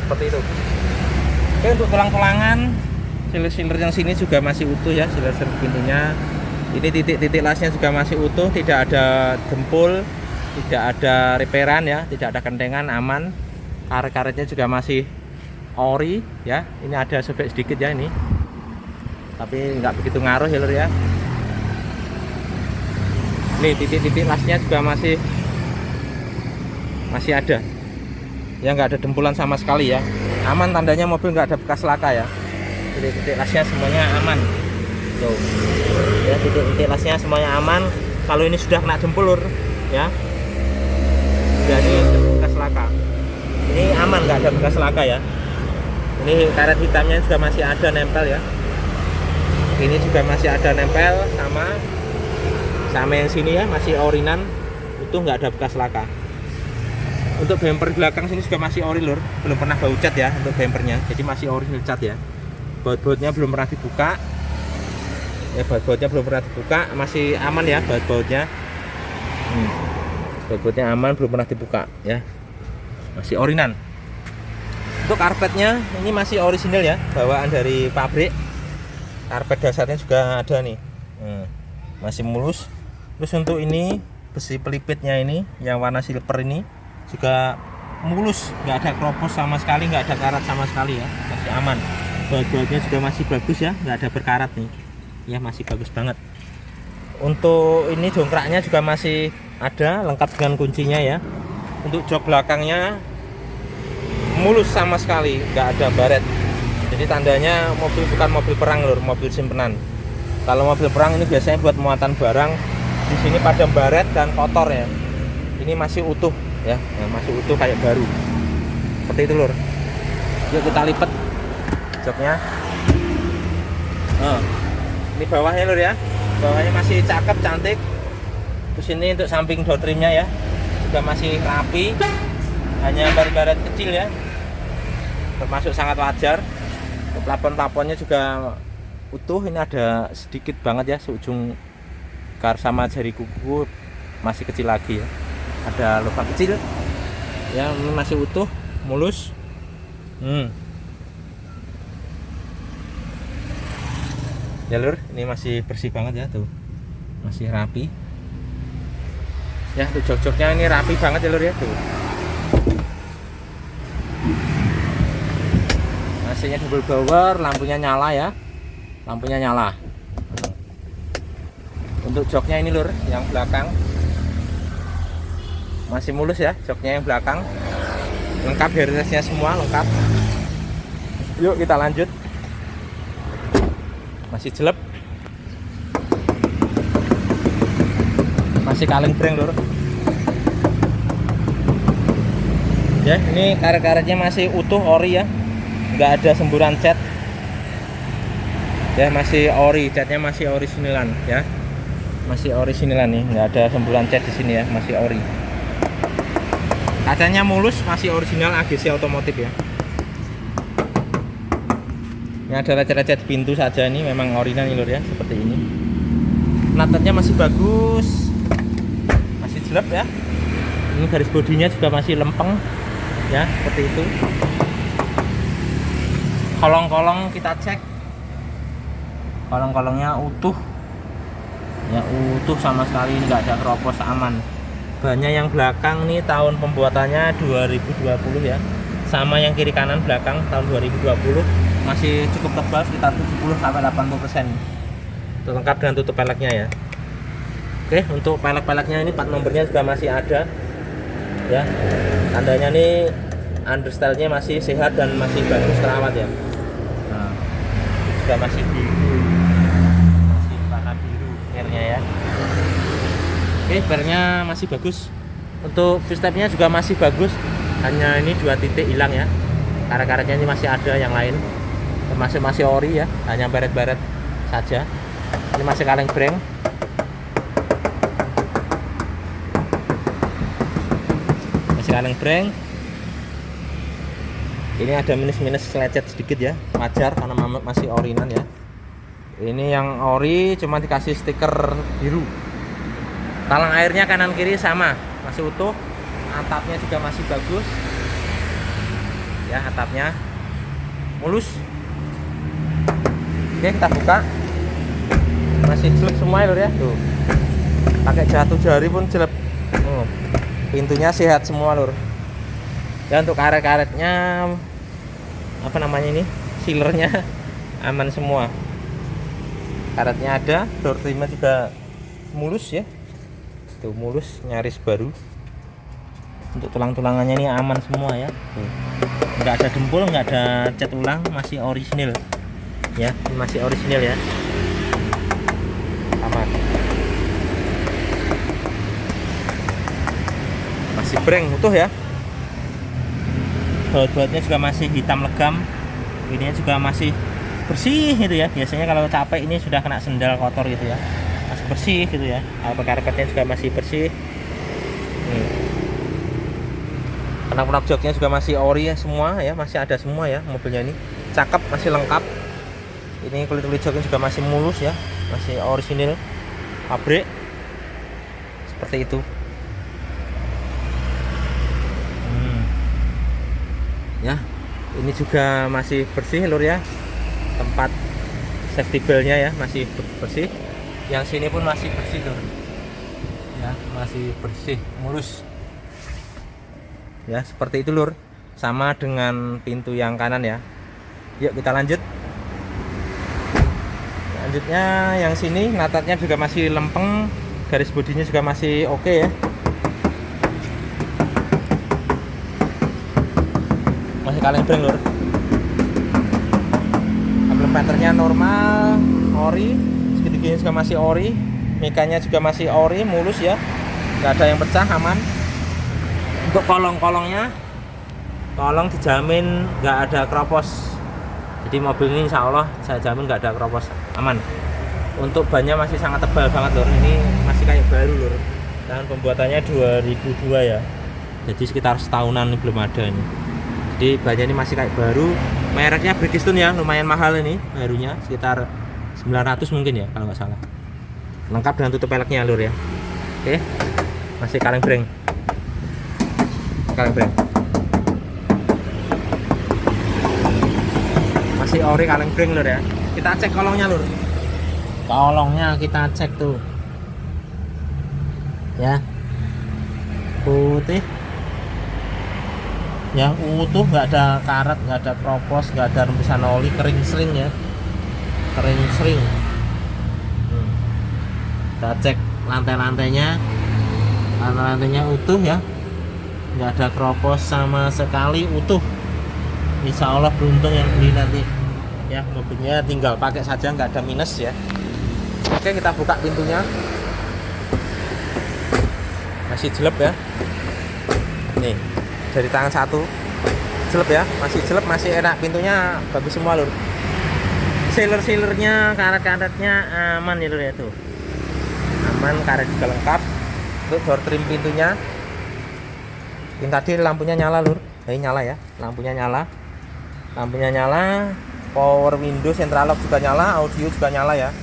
seperti itu. Oke, untuk tulang-tulangan sealer yang sini juga masih utuh ya, sealer pintunya. Ini titik-titik lasnya juga masih utuh, tidak ada dempul, tidak ada reperan ya, tidak ada kentengan, aman. Karet-karetnya juga masih ori ya. Ini ada sobek sedikit ya ini, tapi nggak begitu ngaruh ya lur ya. Nih titik-titik lasnya juga masih ada ya, nggak ada dempulan sama sekali ya, aman. Tandanya mobil nggak ada bekas laka ya. Titik-titik lasnya semuanya aman tuh ya, titik-titik lasnya semuanya aman. Kalau ini sudah kena dempul lur ya, jadi bekas laka. Ini aman, nggak ada bekas laka ya. Ini karet hitamnya juga masih ada nempel ya. Ini juga masih ada nempel, sama yang sini ya, masih orinan utuh, nggak ada bekas laka. Untuk bumper belakang sini juga masih ori lur, belum pernah bau cat ya untuk bumpernya, jadi masih original cat ya. Baut-bautnya belum pernah dibuka ya, baut-bautnya belum pernah dibuka, masih aman ya baut-bautnya. Baut-bautnya aman, belum pernah dibuka ya, masih orinan. Untuk karpetnya ini masih original ya, bawaan dari pabrik. Karpet dasarnya juga ada nih, masih mulus. Terus untuk ini besi pelipitnya ini yang warna silver ini juga mulus, nggak ada kropos sama sekali, nggak ada karat sama sekali ya, masih aman. Baut-bautnya juga masih bagus ya, nggak ada berkarat nih ya, masih bagus banget. Untuk ini dongkraknya juga masih ada, lengkap dengan kuncinya ya. Untuk jok belakangnya mulus sama sekali, nggak ada baret. Jadi tandanya mobil bukan mobil perang lur, mobil simpenan. Kalau mobil perang ini biasanya buat muatan barang di sini pada baret dan kotor ya. Ini masih utuh ya, masih utuh kayak baru. Seperti itu lur. Yuk kita lipat joknya. Ini bawahnya lur ya. Bawahnya masih cakep, cantik. Terus ini untuk samping door trimnya ya, juga masih rapi. Hanya baret-baret kecil ya, termasuk sangat wajar. Plafon-plafonnya juga utuh. Ini ada sedikit banget ya, seujung kar sama jari kuku masih kecil lagi ya. Ada lubang kecil ya, ini masih utuh, mulus. Ya lur, ini masih bersih banget ya tuh, masih rapi ya. Tuh jok-joknya ini rapi banget ya lur ya tuh. AC-nya double blower, lampunya nyala ya, lampunya nyala. Untuk joknya ini lur, yang belakang masih mulus ya, joknya yang belakang lengkap, headrestnya semua lengkap. Yuk kita lanjut. Masih jelek, masih kaleng breng lur ya. Ini karet-karetnya masih utuh, ori ya, nggak ada semburan cat ya, masih ori, catnya masih originalan ya, masih originalan nih, nggak ada semburan cat di sini ya, masih ori. Kacanya mulus, masih original AGC otomotif ya. Ini ada lecet-lecet pintu saja, ini memang original nih lur ya, seperti ini. Natanya masih bagus, masih jelek ya. Ini garis bodinya juga masih lempeng ya, seperti itu. Kolong-kolong kita cek, kolong-kolongnya utuh ya, utuh sama sekali, ini nggak ada keropos, aman. Bannya yang belakang nih tahun pembuatannya 2020 ya, sama yang kiri kanan belakang tahun 2020, masih cukup tebal, sekitar 70-80%. Itu lengkap dengan tutup peleknya ya. Oke, untuk pelek-peleknya ini plat nomornya juga masih ada ya, tandanya nih understyle-nya masih sehat dan masih bagus terawat ya. Nah, juga masih biru, masih warna biru airnya ya. Oke, pernya masih bagus. Untuk footstep-nya juga masih bagus. Hanya ini 2 titik hilang ya. Karet-karetnya ini masih ada, yang lain termasuk masih ori ya, hanya baret-baret saja. Ini masih kaleng breng. Masih kaleng breng. Ini ada minus-minus lecet sedikit ya, wajar karena masih orinan ya. Ini yang ori cuma dikasih stiker biru. Talang airnya kanan kiri sama, masih utuh. Atapnya juga masih bagus ya, atapnya mulus. Oke, kita buka. Masih jelek semua ya lur ya, tuh pakai jatuh jari pun jelek. Pintunya sehat semua lur ya. Untuk karet-karetnya apa namanya ini, sealernya aman semua, karetnya ada. Door trimnya juga mulus ya, tuh mulus, nyaris baru. Untuk tulang-tulangannya ini aman semua ya, tuh nggak ada dempul, nggak ada cat ulang, masih orisinil ya, masih orisinil ya, aman. Masih breng utuh ya. Baut-bautnya juga masih hitam legam. Ini juga masih bersih gitu ya. Biasanya kalau capek ini sudah kena sendal kotor gitu ya, masih bersih gitu ya. Karpetnya juga masih bersih. Penak-penak joknya juga masih ori ya semua ya, masih ada semua ya. Mobilnya ini cakep, masih lengkap. Ini kulit-kulit joknya juga masih mulus ya, masih orisinil pabrik, seperti itu. Ya, ini juga masih bersih lur ya. Tempat safety belt-nya ya masih bersih. Yang sini pun masih bersih lur ya, masih bersih, mulus ya, seperti itu lur. Sama dengan pintu yang kanan ya. Yuk kita lanjut. Lanjutnya yang sini, natatnya juga masih lempeng, garis bodinya juga masih oke ya, masih kaleng breng lur. Kabel penternya normal, ori, segitiganya juga masih ori. Mekanya juga masih ori, mulus ya, nggak ada yang pecah, aman. Untuk kolong-kolongnya, kolong dijamin nggak ada keropos. Jadi mobil ini insya Allah saya jamin nggak ada keropos, aman. Untuk bannya masih sangat tebal banget lur, ini masih kayak baru lur. Dan pembuatannya 2002 ya, jadi sekitar setahunan belum ada ini. Jadi bannya ini masih kayak baru. Mereknya Bridgestone ya, lumayan mahal ini barunya, sekitar 900 mungkin ya kalau nggak salah. Lengkap dengan tutup peleknya lur ya. Oke, masih kaleng breng, masih ori kaleng breng lur ya. Kita cek kolongnya lur, kolongnya kita cek tuh ya, putih yang utuh, nggak ada karat, nggak ada kropos, nggak ada rembesan oli, kering sering ya, kering sering. Kita cek lantai-lantainya utuh ya, nggak ada keropos sama sekali, utuh. Insya Allah beruntung yang beli nanti ya, mobilnya tinggal pakai saja, nggak ada minus ya. Oke, kita buka pintunya, masih jelek ya, nih dari tangan satu jelek ya, masih jelek, masih enak, pintunya bagus semua lur. Sealer-sealernya, karet-karetnya aman ya lur ya, tuh aman, karet juga lengkap. Untuk door trim pintunya, yang tadi lampunya nyala lur, nyala ya, lampunya nyala, power window, central lock juga nyala, audio juga nyala ya.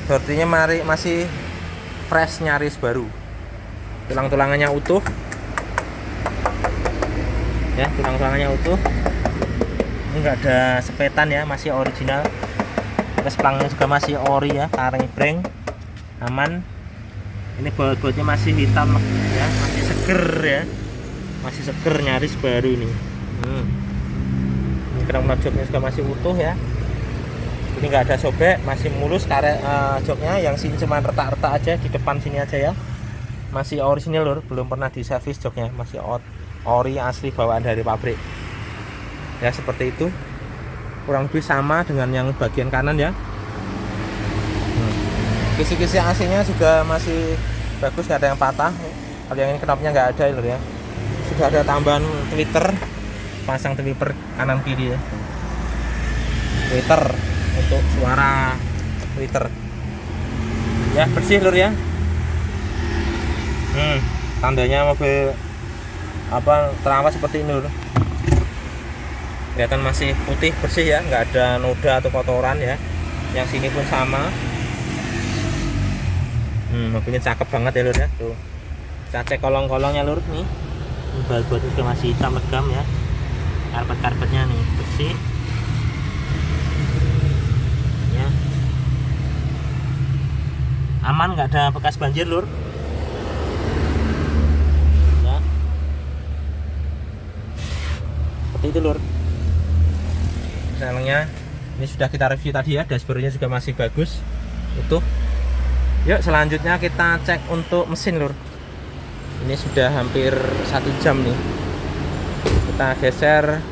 Door trimnya masih fresh, nyaris baru. Tulang-tulangannya utuh ya, tulang-tulangannya utuh, ini enggak ada sepetan ya, masih original. Terus pelangnya juga masih ori ya, kareng breng, aman. Ini baut-bautnya masih hitam ya, masih seger ya, masih seger, nyaris baru ini. Ini knop joknya juga masih utuh ya, ini nggak ada sobek, masih mulus karet joknya. Yang sini cuma retak-retak aja di depan sini aja ya, masih orisinil lur, belum pernah diservis joknya, masih ori asli bawaan dari pabrik ya. Seperti itu, kurang lebih sama dengan yang bagian kanan ya. Kisi-kisi AC-nya juga masih bagus, nggak ada yang patah. Kalau yang ini knopnya nggak ada lur ya. Sudah ada tambahan tweeter, pasang tweeter kanan kiri ya, tweeter untuk suara tweeter ya, bersih lur ya. Tandanya mobil terawat seperti ini lur, kelihatan masih putih bersih ya, nggak ada noda atau kotoran ya. Yang sini pun sama. Mobilnya cakep banget ya lur ya, tuh. Kita cek kolong-kolongnya lur nih, baut-bautnya juga masih hitam legam ya, karpet-karpetnya nih bersih ya, aman, nggak ada bekas banjir lur ya. Seperti itu lur. Misalnya ini sudah kita review tadi ya, dashboardnya juga masih bagus, utuh. Yuk selanjutnya kita cek untuk mesin lur. Ini sudah hampir 1 jam nih. Kita geser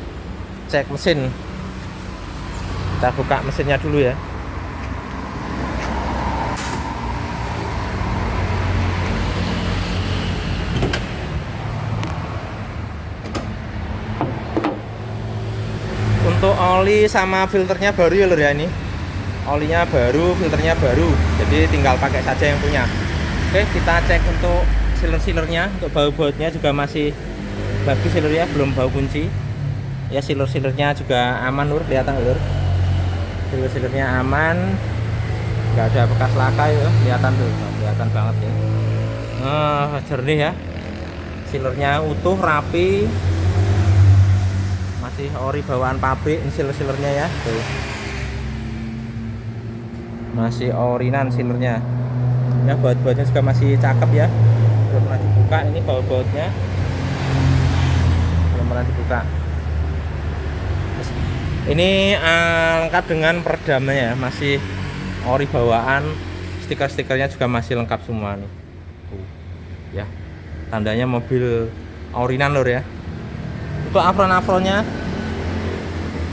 cek mesin. Kita buka mesinnya dulu ya. Untuk oli sama filternya baru ya lur ya, ini olinya baru, filternya baru, jadi tinggal pakai saja yang punya. Oke, kita cek untuk sealer-sealernya, untuk baut-bautnya juga masih bagus lur ya, belum bau kunci ya. Sealer-sealernya juga aman lur, kelihatan lur, sealer-sealernya aman, nggak ada bekas laka ya, kelihatan tuh, kelihatan banget ya. Jernih ya, sealernya utuh, rapi, masih ori bawaan pabrik. Ini sealer-sealernya ya, tuh masih orinan sealernya ya. Baut-bautnya juga masih cakep ya, belum pernah dibuka. Ini baut-bautnya belum pernah dibuka. Ini lengkap dengan peredamnya ya, masih ori bawaan. Stiker-stikernya juga masih lengkap semua nih ya, tandanya mobil orinan lur ya. Untuk apron-apronnya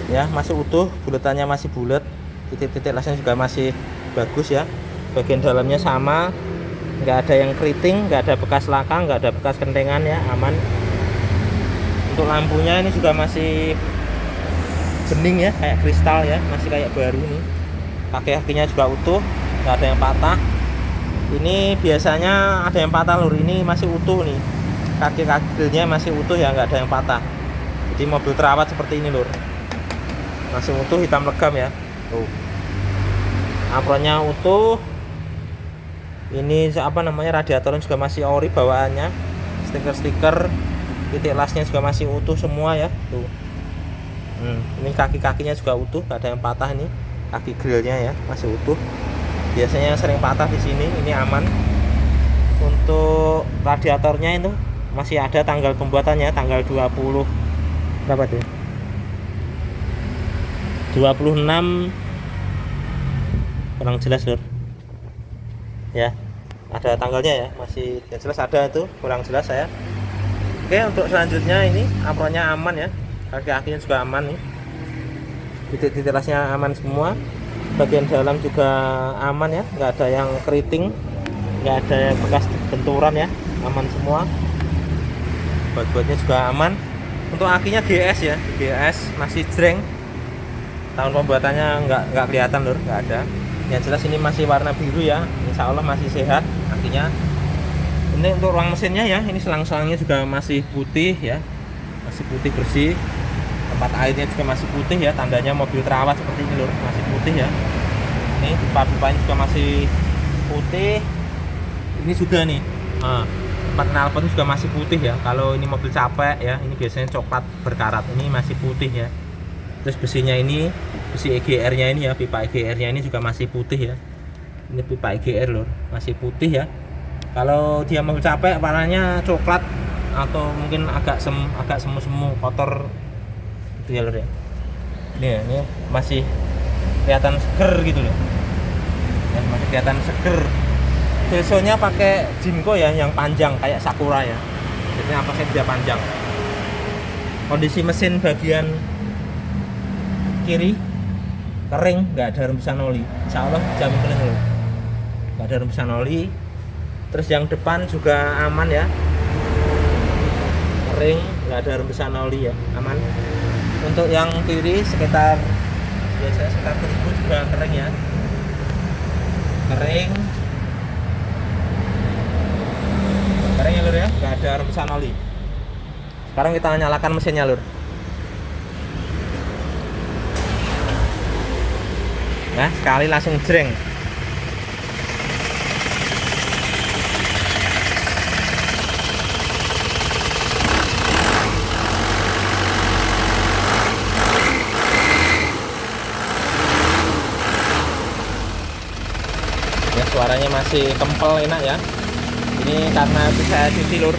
ya masih utuh, buletannya masih bulat, titik-titik lasnya juga masih bagus ya. Bagian dalamnya sama, nggak ada yang keriting, nggak ada bekas laka, nggak ada bekas kentengan ya, aman. Untuk lampunya ini juga masih bening ya, kayak kristal ya, masih kayak baru nih. Kaki-kakinya juga utuh, nggak ada yang patah. Ini biasanya ada yang patah lur, ini masih utuh nih, kaki-kakinya masih utuh ya, nggak ada yang patah. Jadi mobil terawat seperti ini lur, masih utuh, hitam legam ya. Tuh, apronnya utuh. Ini apa namanya, radiatornya juga masih ori bawaannya, stiker-stiker, titik lasnya juga masih utuh semua ya. Tuh, ini kaki-kakinya juga utuh, nggak ada yang patah nih, kaki grillnya ya masih utuh. Biasanya sering patah di sini, ini aman. Untuk radiatornya itu masih ada tanggal pembuatannya, tanggal 20 berapa tuh? 26, kurang jelas lur. Ya, ada tanggalnya ya, masih yang jelas ada itu, kurang jelas saya. Oke, untuk selanjutnya ini apronnya aman ya, kaki-kakinya juga aman nih, titik-titik lasnya aman semua. Bagian dalam juga aman ya, nggak ada yang keriting, nggak ada bekas benturan ya, aman semua. Baut-bautnya juga aman. Untuk akinya GS ya, GS masih jreng. Tahun pembuatannya nggak kelihatan lur, nggak ada. Yang jelas ini masih warna biru ya, insya Allah masih sehat akinya. Ini untuk ruang mesinnya ya, ini selang-selangnya juga masih putih ya, masih putih bersih. Tempat airnya juga masih putih ya, tandanya mobil terawat seperti ini lur, masih putih ya. Ini pipa-pipanya juga masih putih. Ini juga nih, tempat knalpot juga masih putih ya. Kalau ini mobil capek ya, ini biasanya coklat berkarat, ini masih putih ya. Terus besinya ini, besi EGR nya ini ya, pipa EGR nya ini juga masih putih ya. Ini pipa EGR lur, masih putih ya. Kalau dia mobil capek warnanya coklat atau mungkin agak semu-semu kotor itu ya lur ya. Ini masih kelihatan seger gitu loh ya, masih kelihatan seger. Velsonya pakai Jinko ya, yang panjang kayak Sakura ya, jadi napasnya dia panjang. Kondisi mesin bagian kiri kering, nggak ada rembesan oli, insya Allah jamin kering loh, nggak ada rembesan oli. Terus yang depan juga aman ya, kering, nggak ada rembesan oli ya, aman. Untuk yang kiri sekitar biasanya sekitar tersebut juga kering ya, kering ya lur ya, nggak ada rembesan oli. Sekarang kita nyalakan mesinnya lur. Nah, sekali langsung jreng. Ya, suaranya masih kempel, enak ya. Ini karena itu saya cuci lur.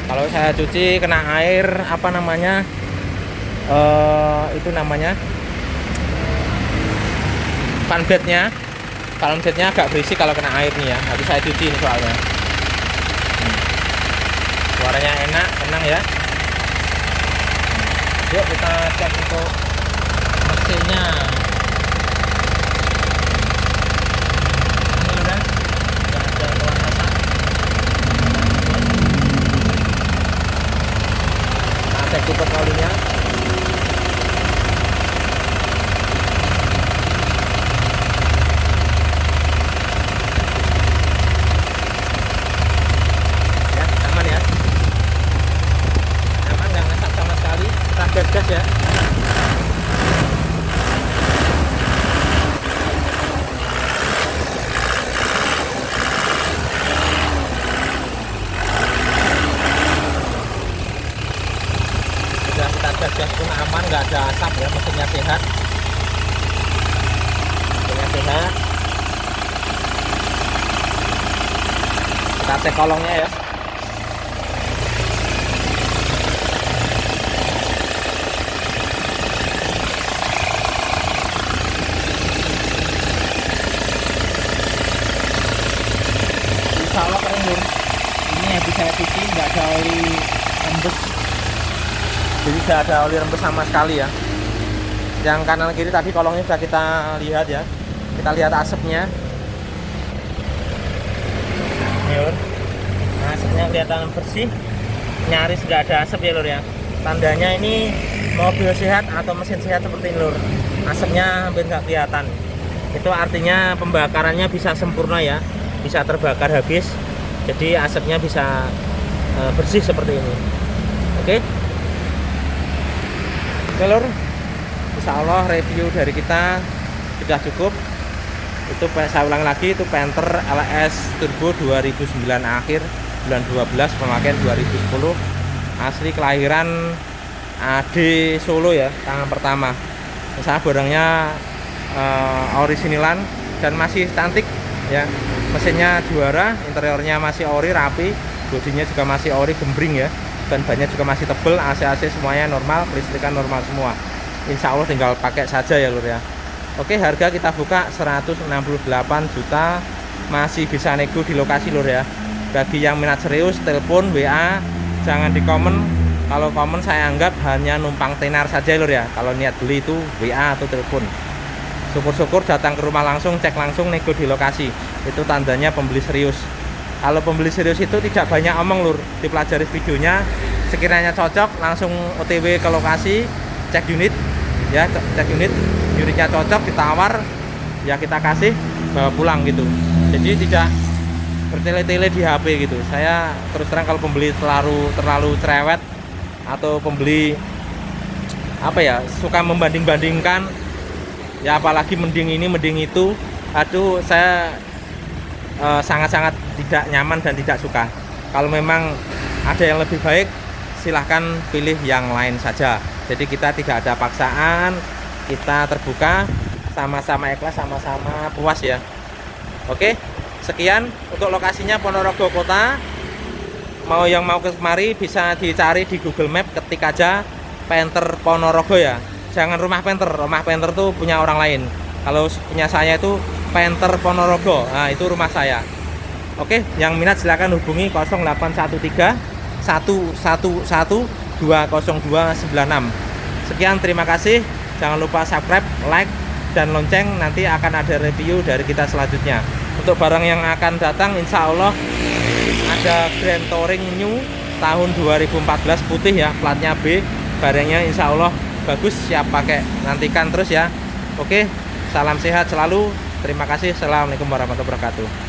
Kalau saya cuci kena air, apa namanya, itu namanya fan bednya agak berisik kalau kena air nih ya. Habis saya cuci ini soalnya. Suaranya enak, tenang ya. Yuk kita cek untuk mesinnya. Ini udah nggak ada keluar asap. Kita cek tipe olinya. Gas ya. Sudah kita gas pun aman, nggak ada asap ya, mesinnya sehat. Mesinnya sehat. Kita cek kolongnya ya. Salah keren lur. Ini habis saya cuci nggak ada oli rembes, jadi nggak ada oli rembes sama sekali ya. Yang kanan kiri tadi kolongnya sudah kita lihat ya, kita lihat asapnya. Lur. Nah, asapnya kelihatan bersih, nyaris nggak ada asap ya Lur ya. Tandanya ini mobil sehat atau mesin sehat seperti ini Lur. Asapnya hampir nggak kelihatan. Itu artinya pembakarannya bisa sempurna ya, bisa terbakar habis. Jadi asapnya bisa bersih seperti ini. Oke. Oke Lur. Insya Allah review dari kita sudah cukup. Itu saya ulang lagi, itu Panther LS Turbo 2009 akhir bulan 12, pemakaian 2010, asli kelahiran AD Solo ya, tangan pertama. Saya barangnya originalan dan masih cantik ya, mesinnya juara, interiornya masih ori rapi, bodinya juga masih ori gembring ya, dan bannya juga masih tebel, AC semuanya normal, kelistrikan normal semua. Insya Allah tinggal pakai saja ya Lur ya. Oke, harga kita buka 168 juta, masih bisa nego di lokasi Lur ya. Bagi yang minat serius, telepon, WA, jangan di komen. Kalau komen saya anggap hanya numpang tenar saja Lur ya. Kalau niat beli itu WA atau telepon. Syukur-syukur datang ke rumah langsung, cek langsung, nego di lokasi. Itu tandanya pembeli serius. Kalau pembeli serius itu tidak banyak omong Lur, dipelajari videonya, sekiranya cocok langsung OTW ke lokasi, cek unit ya, cek unitnya cocok, ditawar ya kita kasih, bawa pulang gitu. Jadi tidak bertele-tele di HP gitu. Saya terus terang kalau pembeli terlalu cerewet atau pembeli apa ya, suka membanding-bandingkan ya, apalagi mending ini mending itu, aduh saya sangat-sangat tidak nyaman dan tidak suka. Kalau memang ada yang lebih baik, silahkan pilih yang lain saja. Jadi kita tidak ada paksaan, kita terbuka, sama-sama ikhlas, sama-sama puas ya. Oke, sekian untuk lokasinya Ponorogo Kota. Yang mau ke kemari bisa dicari di Google Map, ketik aja Panther Ponorogo ya. Jangan rumah Panther tuh punya orang lain. Kalau punya saya itu Panther Ponorogo, nah itu rumah saya. Oke, yang minat silahkan hubungi 0813 111 20296. Sekian, terima kasih. Jangan lupa subscribe, like, dan lonceng. Nanti akan ada review dari kita selanjutnya. Untuk barang yang akan datang, insya Allah ada Grand Touring New tahun 2014 putih ya, platnya B. Barangnya insya Allah bagus, siap pakai. Nantikan terus ya. Oke, salam sehat selalu. Terima kasih. Assalamualaikum warahmatullahi wabarakatuh.